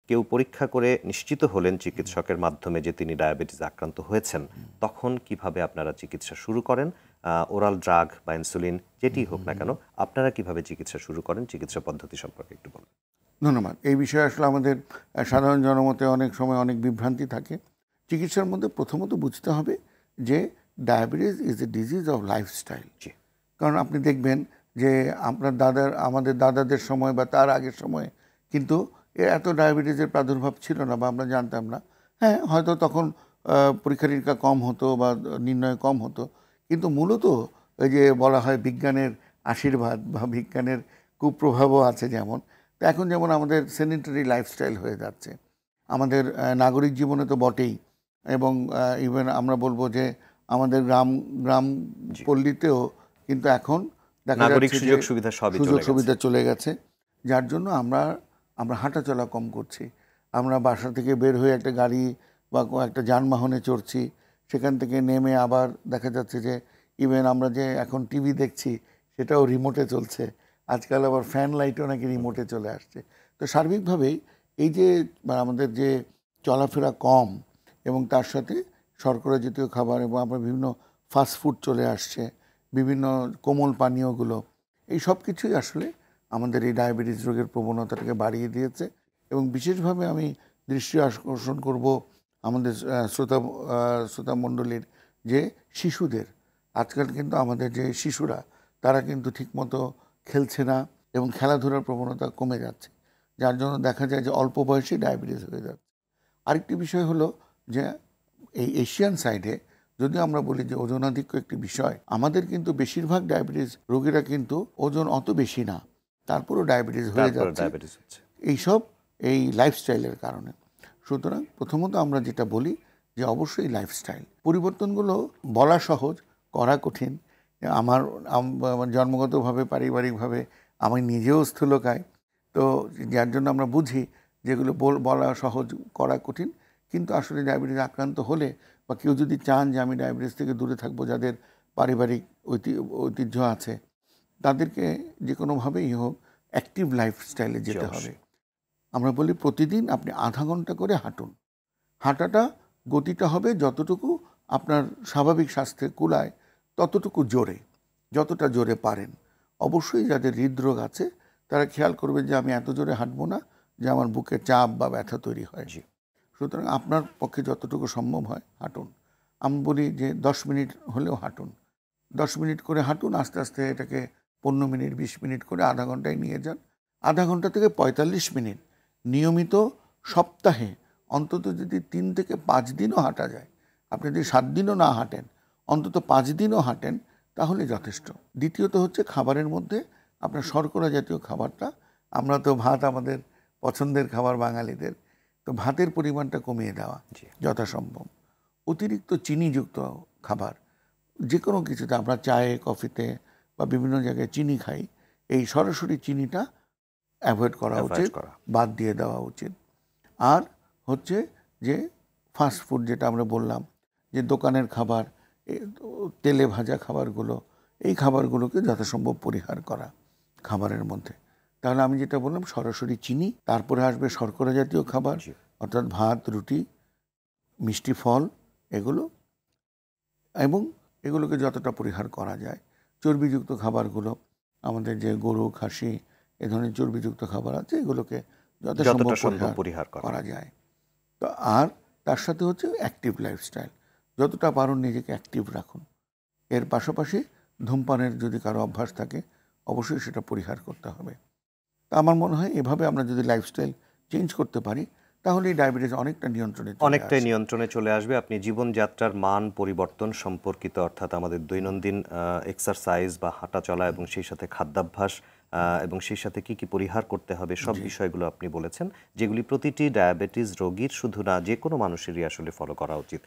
কেউ পরীক্ষা করে নিশ্চিত হলেন চিকিৎসকের মাধ্যমে যে তিনি ডায়াবেটিস আক্রান্ত হয়েছেন, তখন কিভাবে আপনারা চিকিৎসা শুরু করেন? ওরাল ড্রাগ বা ইনসুলিন যেটি হোক না কেন, আপনারা কিভাবে চিকিৎসা শুরু করেন? চিকিৎসা পদ্ধতি সম্পর্কে একটু বলুন। ধন্যবাদ। এই বিষয়ে আসলে আমাদের সাধারণ জনমতে অনেক সময় অনেক বিভ্রান্তি থাকে। চিকিৎসার মধ্যে প্রথমত বুঝতে হবে যে diabetes is a disease of lifestyle. কারণ আপনি দেখবেন যে আমাদের দাদাদের সময় বা তার আগের সময়ে কিন্তু এত ডায়াবেটিসের প্রাদুর্ভাব ছিল না বা আমরা জানতাম না। হ্যাঁ, হয়তো তখন পরীক্ষা নিরীক্ষা কম হতো বা নির্ণয় কম হতো, কিন্তু মূলত ওই যে বলা হয় বিজ্ঞানের আশীর্বাদ বা বিজ্ঞানের কুপ্রভাবও আছে। যেমন তো এখন যেমন আমাদের সেনিটারি লাইফস্টাইল হয়ে যাচ্ছে, আমাদের নাগরিক জীবনে তো বটেই, এবং ইভেন আমরা বলবো যে আমাদের গ্রাম পল্লীতেও কিন্তু এখন দেখা যাচ্ছে সুযোগ সুবিধা চলে গেছে, যার জন্য আমরা হাঁটা চলা কম করছি। আমরা বাসা থেকে বের হয়ে একটা গাড়ি বা একটা যানবাহনে চড়ছি, সেখান থেকে নেমে আবার দেখা যাচ্ছে যে ইভেন আমরা যে এখন টিভি দেখছি সেটাও রিমোটে চলছে, আজকাল আবার ফ্যান লাইটও নাকি রিমোটে চলে আসছে। তো সার্বিকভাবেই এই যে আমাদের যে চলাফেরা কম এবং তার সাথে শর্করা জাতীয় খাবার এবং আবার বিভিন্ন ফাস্টফুড চলে আসছে, বিভিন্ন কোমল পানীয়গুলো, এই সব কিছুই আসলে আমাদের এই ডায়াবেটিস রোগের প্রবণতাটাকে বাড়িয়ে দিয়েছে। এবং বিশেষভাবে আমি দৃষ্টি আকর্ষণ করব আমাদের শ্রোতামণ্ডলীর যে শিশুদের। আজকাল কিন্তু আমাদের যে শিশুরা তারা কিন্তু ঠিকমতো খেলছে না এবং খেলাধুলার প্রবণতা কমে যাচ্ছে, যার জন্য দেখা যায় যে অল্প বয়সে ডায়াবেটিস হয়ে যাচ্ছে। আরেকটি বিষয় হলো যে এই এশিয়ান সাইডে যদি আমরা বলি যে ওজনাধিক্য একটি বিষয়, আমাদের কিন্তু বেশিরভাগ ডায়াবেটিস রোগীরা কিন্তু ওজন অত বেশি না, তারপরও ডায়াবেটিস হয়ে যাচ্ছে এইসব এই লাইফস্টাইলের কারণে। সুতরাং প্রথমত আমরা যেটা বলি যে অবশ্যই লাইফস্টাইল পরিবর্তনগুলো বলা সহজ, করা কঠিন। আমার জন্মগতভাবে পারিবারিকভাবে আমি নিজেও স্থূলকায়, তো যার জন্য আমরা বুঝি যেগুলো বলা সহজ করা কঠিন। কিন্তু আসলে ডায়াবেটিস আক্রান্ত হলে বা কেউ যদি চান যে আমি ডায়াবেটিস থেকে দূরে থাকবো, যাদের পারিবারিক ঐতিহ্য আছে, তাদেরকে যে কোনোভাবেই হোক অ্যাক্টিভ লাইফস্টাইলে যেতে হবে। আমরা বলি প্রতিদিন আপনি আধা ঘন্টা করে হাঁটুন। হাঁটাটা গতিটা হবে যতটুকু আপনার স্বাভাবিক স্বাস্থ্যে কুলায় ততটুকু জোরে, যতটা জোরে পারেন। অবশ্যই যাদের হৃদরোগ আছে তারা খেয়াল করবে যে আমি এত জোরে হাঁটবো না যে আমার বুকে চাপ বা ব্যথা তৈরি হয়। সুতরাং আপনার পক্ষে যতটুকু সম্ভব হয় হাঁটুন। আমি বলি যে 10 মিনিট হলেও হাঁটুন, 10 মিনিট করে হাঁটুন, আস্তে আস্তে এটাকে 15 মিনিট 20 মিনিট করে আধা ঘন্টায় নিয়ে যান। আধা ঘন্টা থেকে 45 মিনিট নিয়মিত সপ্তাহে অন্তত যদি 3 থেকে 5 দিনও হাঁটা যায়, আপনি যদি 7 দিনও না হাঁটেন অন্তত 5 দিনও হাঁটেন তাহলে যথেষ্ট। দ্বিতীয়ত হচ্ছে খাবারের মধ্যে আপনার শর্করা জাতীয় খাবারটা, আমরা তো ভাত আমাদের পছন্দের খাবার বাঙালিদের, তো ভাতের পরিমাণটা কমিয়ে দেওয়া যথাসম্ভব। অতিরিক্ত চিনিযুক্ত খাবার যে কোনো কিছুতে, আমরা চায়ে কফিতে বা বিভিন্ন জায়গায় চিনি খাই, এই সরাসরি চিনিটা অ্যাভয়েড করা উচিত, বাদ দিয়ে দেওয়া উচিত। আর হচ্ছে যে ফাস্ট ফুড যেটা আমরা বললাম যে দোকানের খাবার, তেলে ভাজা খাবারগুলো, এই খাবারগুলোকে যথাসম্ভব পরিহার করা খাবারের মধ্যে। তাহলে আমি যেটা বললাম সরাসরি চিনি, তারপরে আসবে শর্করা জাতীয় খাবার অর্থাৎ ভাত, রুটি, মিষ্টি ফল, এগুলো, এবং এগুলোকে যতটা পরিহার করা যায়। চর্বিযুক্ত খাবারগুলো, আমাদের যে গরু, খাসি, এ ধরনের চর্বিযুক্ত খাবার আছে, এগুলোকে যতটা সম্ভব পরিহার করা যায়। তো আর তার সাথে হচ্ছে অ্যাক্টিভ লাইফস্টাইল, যতটা পারুন নিজেকে অ্যাক্টিভ রাখুন। এর পাশাপাশি ধূমপানের যদি কারো অভ্যাস থাকে অবশ্যই সেটা পরিহার করতে হবে। তা আমার মনে হয় এভাবে আমরা যদি লাইফস্টাইল চেঞ্জ করতে পারি তাহলে এই ডায়াবেটিস অনেকটাই নিয়ন্ত্রণে চলে আসবে। আপনি জীবনযাত্রার মান পরিবর্তন সম্পর্কিত, অর্থাৎ আমাদের দৈনন্দিন এক্সারসাইজ বা হাঁটা চলা এবং সেই সাথে খাদ্যাভ্যাস এবং সেই সাথে কি কি পরিহার করতে হবে, সব বিষয়গুলো আপনি বলেছেন, যেগুলি প্রতিটি ডায়াবেটিস রোগীর শুধু না যে কোনো মানুষেরই আসলে ফলো করা উচিত।